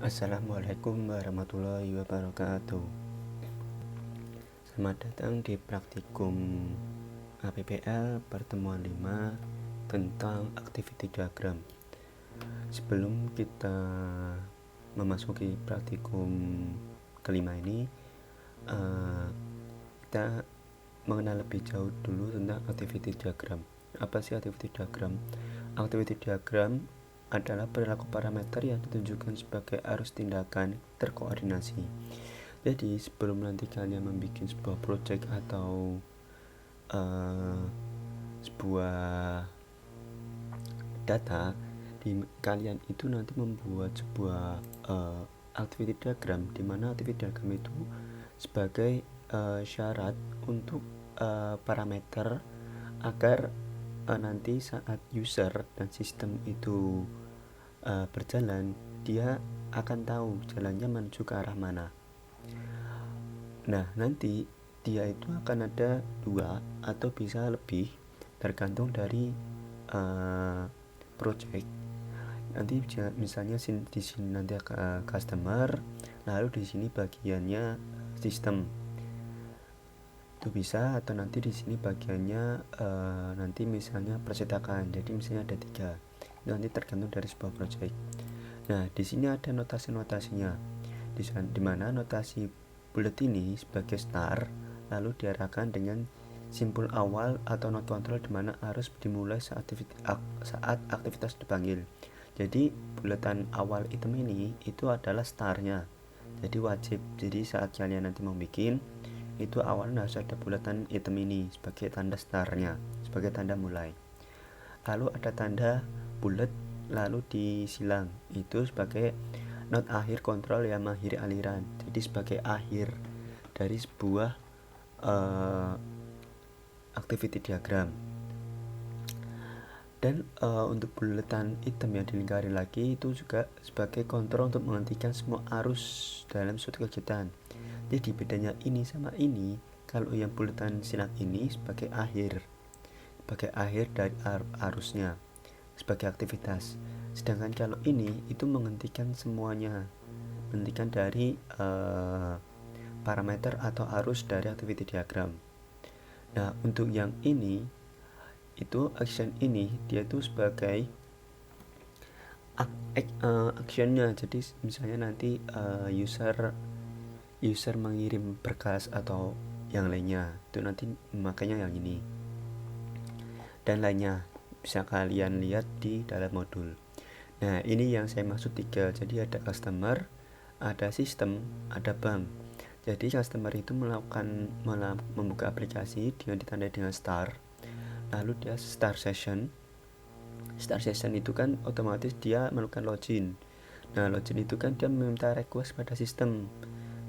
Assalamualaikum warahmatullahi wabarakatuh. Selamat datang di praktikum APPL pertemuan 5 tentang activity diagram. Sebelum kita memasuki praktikum kelima ini, kita mengenal lebih jauh dulu tentang activity diagram. Apa sih activity diagram? Activity diagram adalah perilaku parameter yang ditunjukkan sebagai arus tindakan terkoordinasi. Jadi sebelum nanti kalian membuat sebuah project atau sebuah data, kalian itu nanti membuat sebuah activity diagram, di mana activity diagram itu sebagai syarat untuk parameter agar nanti saat user dan sistem itu berjalan, dia akan tahu jalannya menuju ke arah mana. Nah, nanti dia itu akan ada 2 atau bisa lebih, tergantung dari project. Nanti misalnya di sini nanti customer, lalu di sini bagiannya sistem. Itu bisa, atau nanti di sini bagiannya nanti misalnya percetakan. Jadi misalnya ada 3. Itu nanti tergantung dari sebuah project. Nah, di sini ada notasi-notasinya. Di mana notasi bullet ini sebagai start, lalu diarahkan dengan simpul awal atau not control, di mana harus dimulai saat aktivitas dipanggil. Jadi bulletan awal item ini itu adalah startnya. Jadi wajib. Jadi saat kalian nanti mau bikin, itu awalnya harus ada bulletan item ini sebagai tanda startnya, sebagai tanda mulai. Lalu ada tanda bullet lalu disilang, itu sebagai not akhir kontrol yang mengakhiri aliran. Jadi sebagai akhir dari sebuah activity diagram. Dan untuk bulletan item yang dilingkari lagi itu juga sebagai kontrol untuk menghentikan semua arus dalam suatu kegiatan. Jadi bedanya ini sama ini, kalau yang bulletan silang ini sebagai akhir dari arusnya, sebagai aktivitas. Sedangkan kalau ini itu menghentikan semuanya, menghentikan dari parameter atau arus dari activity diagram. Nah, untuk yang ini itu action ini dia itu sebagai actionnya. Jadi misalnya nanti user mengirim berkas atau yang lainnya, itu nanti makanya yang ini dan lainnya bisa kalian lihat di dalam modul. Nah, ini yang saya maksud 3. Jadi ada customer, ada sistem, ada bank. Jadi customer itu membuka aplikasi dengan ditandai dengan start, lalu dia start session itu kan otomatis dia melakukan login. Nah, login itu kan dia meminta request pada sistem.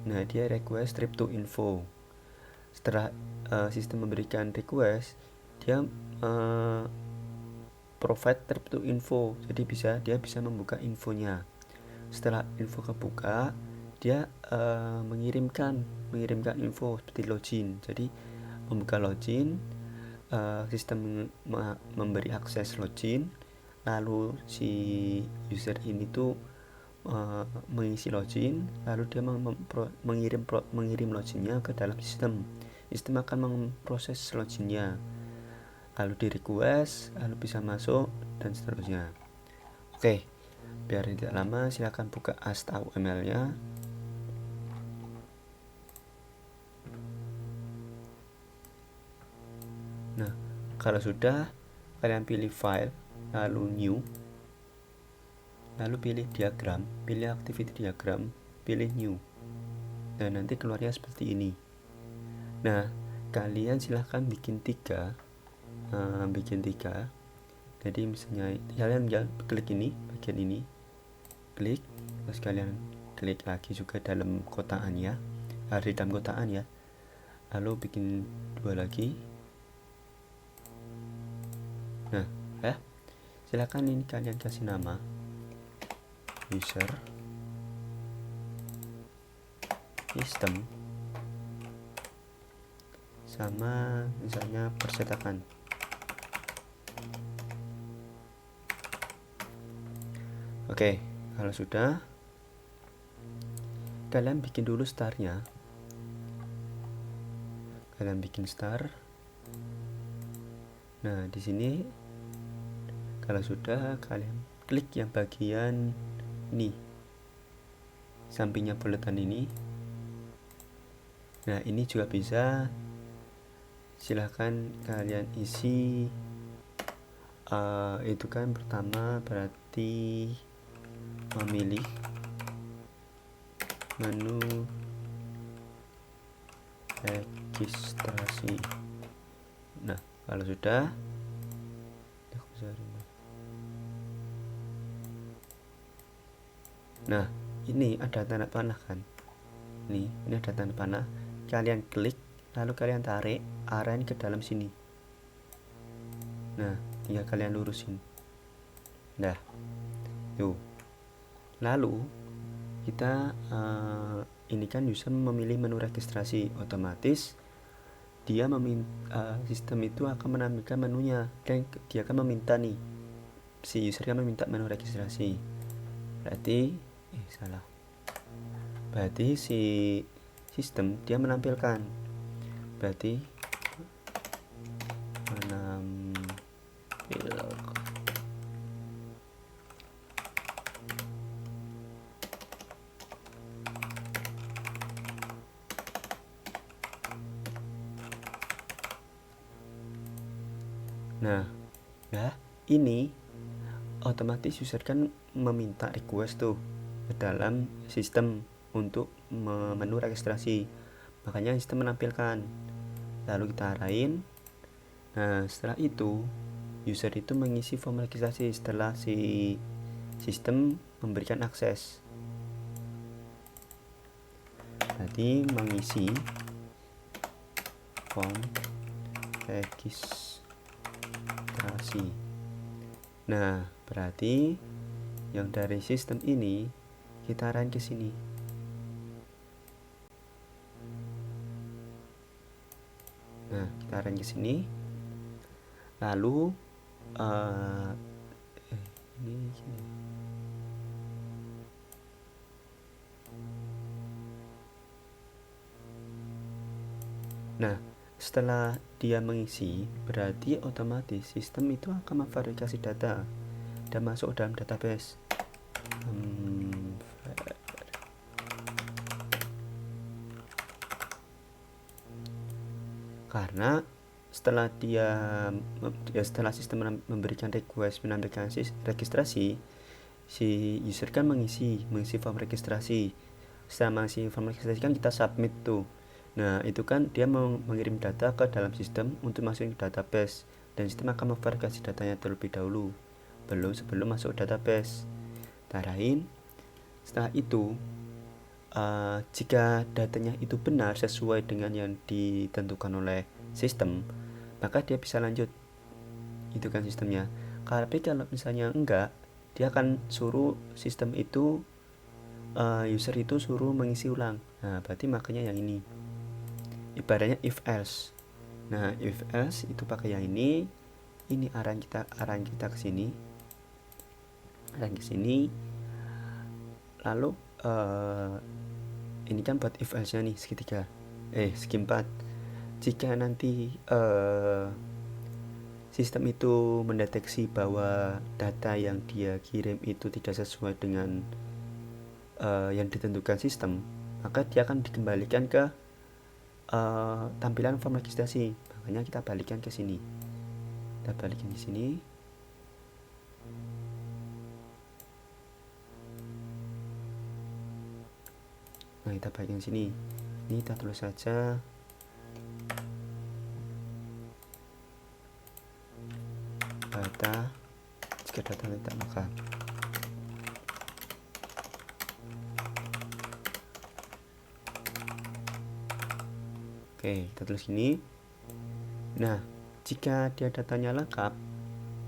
Nah, dia request trip to info. Setelah sistem memberikan request, dia provide trip to info. Jadi dia bisa membuka infonya. Setelah info kebuka, dia mengirimkan info seperti login. Jadi membuka login, sistem memberi akses login, lalu si user ini tuh mengisi login, lalu dia mengirim loginnya ke dalam sistem. Sistem akan memproses loginnya, lalu di request, lalu bisa masuk dan seterusnya. Oke, biar tidak lama, silakan buka HTML nya. Nah, kalau sudah, kalian pilih file, lalu new, lalu pilih diagram, pilih activity diagram, pilih new. Nah, nanti keluarnya seperti ini. Nah, kalian silahkan bikin 3. Jadi misalnya kalian klik ini, bagian ini, klik, terus kalian klik lagi juga dalam kotaannya, di dalam kotaan ya, lalu bikin 2 lagi. Nah, silakan ini kalian kasih nama user, sistem, sama misalnya percetakan. Oke, kalau sudah, kalian bikin dulu starnya. Kalian bikin star. Nah, di sini kalau sudah, kalian klik yang bagian ini, sampingnya buletan ini. Nah, ini juga bisa. Silahkan kalian isi. Itu kan pertama berarti memilih menu registrasi. Nah, kalau sudah, nah ini ada tanda panah kan, ini ada tanda panah. Kalian klik, lalu kalian tarik arahin ke dalam sini. Nah, tinggal kalian lurusin. Nah, tuh. Lalu kita ini kan user memilih menu registrasi, otomatis dia sistem itu akan menampilkan menunya, dan dia akan meminta nih, si user kan meminta menu registrasi. Berarti si sistem dia menampilkan, berarti nah ini otomatis user kan meminta request tuh ke dalam sistem untuk menu registrasi, makanya sistem menampilkan, lalu kita arahin. Nah, setelah itu user itu mengisi form registrasi setelah si sistem memberikan akses. Berarti mengisi form registrasi. Nah, berarti yang dari sistem ini kita arahin ke sini. Nah, kita arahin ke sini. Lalu nah, setelah dia mengisi, berarti otomatis sistem itu akan memverifikasi data dan masuk dalam database. Karena setelah setelah sistem memberikan request menampilkan registrasi, si user kan mengisi form registrasi. Setelah mengisi form registrasi kan kita submit tuh. Nah, itu kan dia mengirim data ke dalam sistem untuk masukin ke database, dan sistem akan memverifikasi datanya terlebih dahulu sebelum masuk database. Tarahin. Setelah itu jika datanya itu benar sesuai dengan yang ditentukan oleh sistem, maka dia bisa lanjut, itu kan sistemnya. Tapi kalau misalnya enggak, dia akan suruh sistem itu user itu suruh mengisi ulang. Nah, berarti makanya yang ini ibaratnya if else. Nah, if else itu pakai yang ini arahan kita ke sini, lalu ini kan buat if else nya nih segi 4. Jika nanti sistem itu mendeteksi bahwa data yang dia kirim itu tidak sesuai dengan yang ditentukan sistem, maka dia akan dikembalikan ke tampilan form registrasi. Makanya kita balikan ke sini. Kita balikin di sini. Nah, kita balikin sini. Ini kita tulis saja data, jika data tidak maka. Oke, kita tulis gini. Nah, jika dia datanya lengkap,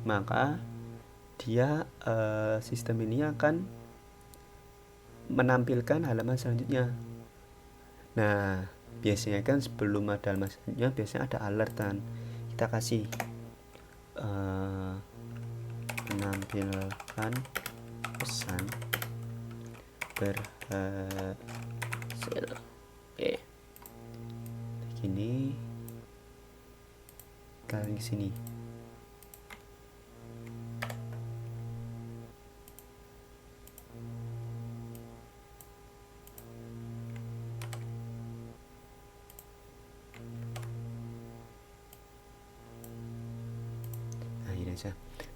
maka dia sistem ini akan menampilkan halaman selanjutnya. Nah, biasanya kan sebelum ada halaman selanjutnya biasanya ada alertan. Kita kasih menampilkan pesan berhadiah 10 GB. Nah, berhasil. Oke, begini kalian ke sini. Nah, ini aja.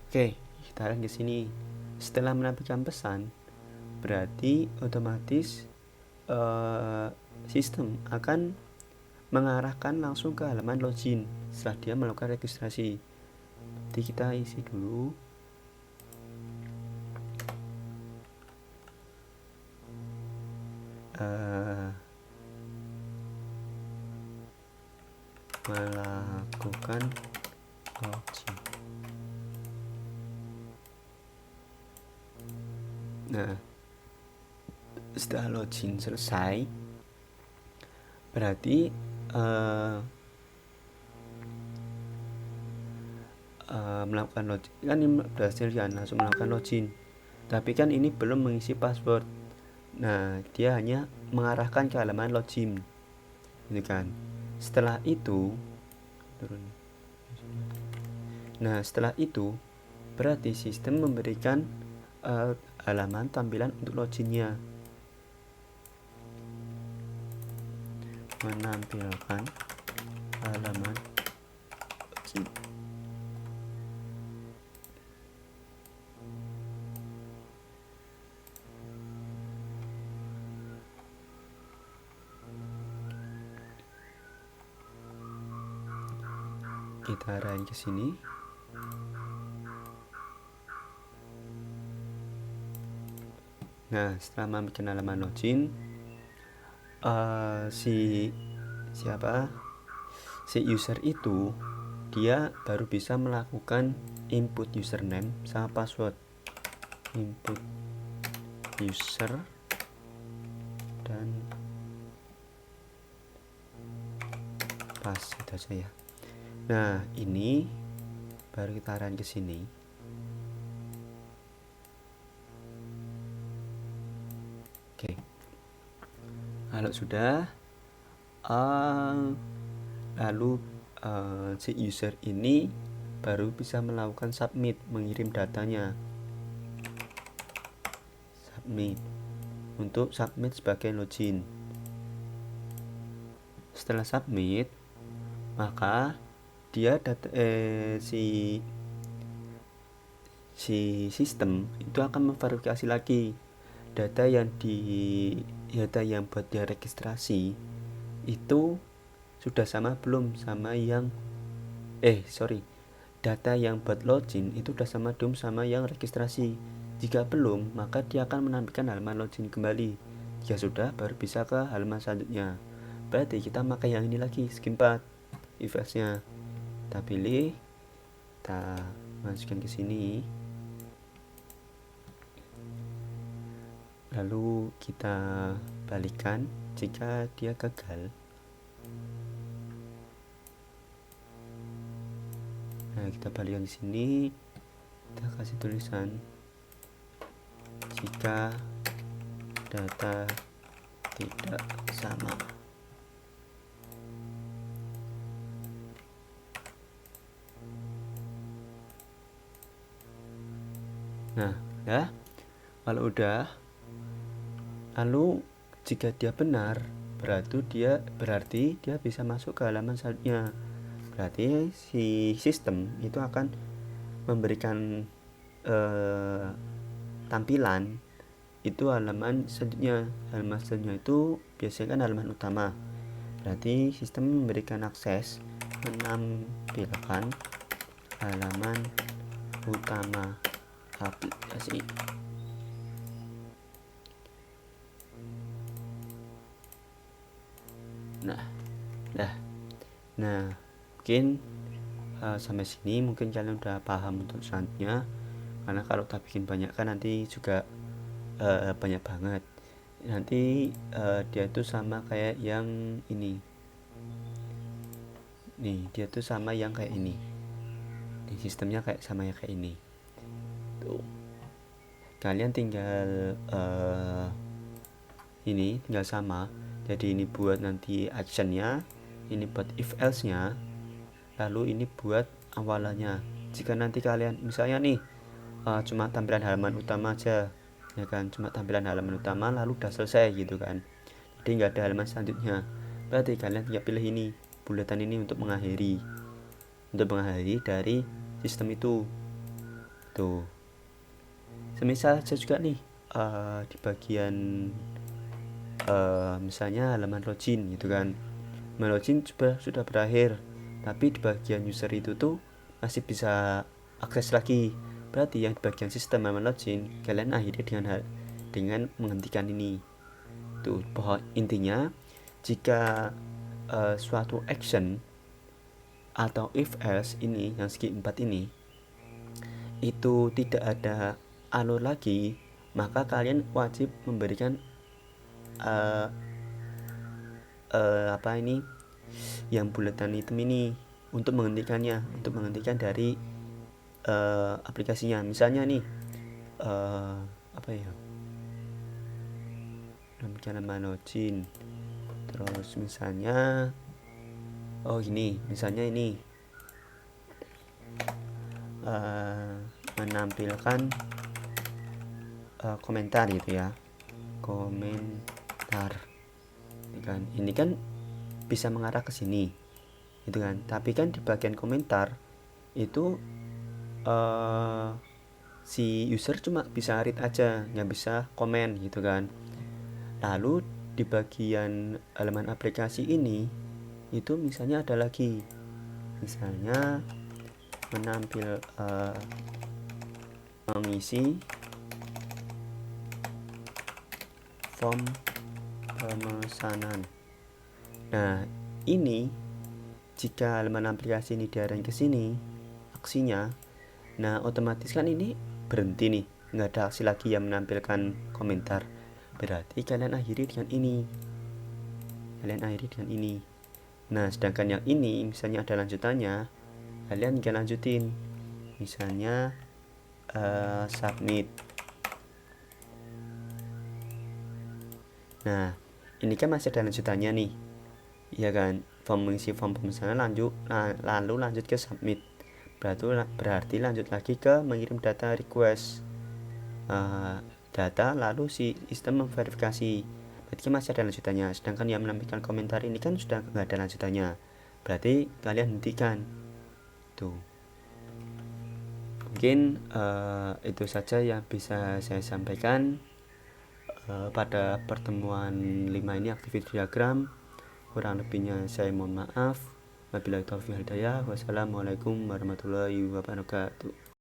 Oke, kita akan ke sini. Setelah menampilkan pesan, berarti otomatis sistem akan mengarahkan langsung ke halaman login setelah dia melakukan registrasi. Jadi kita isi dulu. Melakukan login. Nah, setelah login selesai, berarti melakukan login kan ini berhasil kan, langsung melakukan login. Tapi kan ini belum mengisi password. Nah, dia hanya mengarahkan ke halaman login, gitu kan. Setelah itu turun. Nah, setelah itu berarti sistem memberikan halaman tampilan untuk loginnya, menampilkan halaman login. Kita arahin ke sini. Nah, setelah membuat halaman login, si user itu dia baru bisa melakukan input username sama password. Input user dan pass itu aja ya. Nah, ini baru kita arahin ke sini. Oke. Kalau sudah, lalu si user ini baru bisa melakukan submit, mengirim datanya. Submit untuk submit sebagai login. Setelah submit, maka dia si sistem itu akan memverifikasi lagi data yang buat dia registrasi itu sudah sama belum sama yang data yang buat login itu sudah sama belum sama yang registrasi. Jika belum, maka dia akan menampilkan halaman login kembali. Jika sudah, baru bisa ke halaman selanjutnya. Berarti kita pakai yang ini lagi, skim 4 effects-nya. Kita pilih, kita masukkan ke sini, lalu kita balikan jika dia gagal. Nah, kita balikan ke sini, kita kasih tulisan jika data tidak sama. Nah, ya, kalau udah, lalu jika dia benar, berarti dia bisa masuk ke halaman selanjutnya. Berarti si sistem itu akan memberikan tampilan itu halaman selanjutnya. Halaman selanjutnya itu biasanya kan halaman utama. Berarti sistem memberikan akses menampilkan halaman utama aplikasi. Nah, mungkin sampai sini mungkin kalian udah paham untuk selanjutnya. Karena kalau tak bikin banyak kan nanti juga banyak banget. Nanti dia tuh sama kayak yang ini. Nih, dia tuh sama yang kayak ini. Nih, sistemnya kayak sama yang kayak ini. Tuh. Kalian tinggal tinggal sama. Jadi ini buat nanti actionnya, ini buat if else nya, lalu ini buat awalannya. Jika nanti kalian misalnya nih cuma tampilan halaman utama aja, ya kan, cuma tampilan halaman utama lalu udah selesai gitu kan, jadi nggak ada halaman selanjutnya, berarti kalian tinggal pilih ini bulatan ini untuk mengakhiri dari sistem itu. Tuh, semisal aja juga nih di bagian misalnya halaman login gitu kan, halaman login sudah berakhir, tapi di bagian user itu tuh masih bisa akses lagi, berarti yang di bagian sistem halaman login kalian akhiri dengan menghentikan ini. Tuh, bahwa intinya jika suatu action atau if else ini yang segi 4 ini itu tidak ada alur lagi, maka kalian wajib memberikan apa ini yang bulatan hitam ini untuk menghentikan dari aplikasinya. Misalnya nih apa ya, halaman login, terus misalnya misalnya ini menampilkan komentar gitu ya, komentar kan, ini kan bisa mengarah ke sini gitu kan, tapi kan di bagian komentar itu si user cuma bisa read aja, nggak bisa komen gitu kan. Lalu di bagian halaman aplikasi ini itu misalnya ada lagi, misalnya mengisi form pemesanan. Nah, ini jika halaman aplikasi ini diarahin ke sini aksinya, nah otomatis kan ini berhenti nih, nggak ada aksi lagi yang menampilkan komentar, berarti kalian akhiri dengan ini. Nah, sedangkan yang ini misalnya ada lanjutannya, kalian tinggal lanjutin, misalnya submit. Nah, ini kan masih ada lanjutannya nih, ya kan, mengisi form pemesanan lalu lanjut ke submit, berarti lanjut lagi ke mengirim data request data, lalu si sistem memverifikasi, berarti masih ada lanjutannya. Sedangkan yang menampilkan komentar ini kan sudah nggak ada lanjutannya, berarti kalian hentikan. Tuh, mungkin itu saja yang bisa saya sampaikan pada pertemuan 5 ini, activity diagram. Kurang lebihnya saya mohon maaf. Wabillahi taufiq hidayah. Wassalamualaikum warahmatullahi wabarakatuh.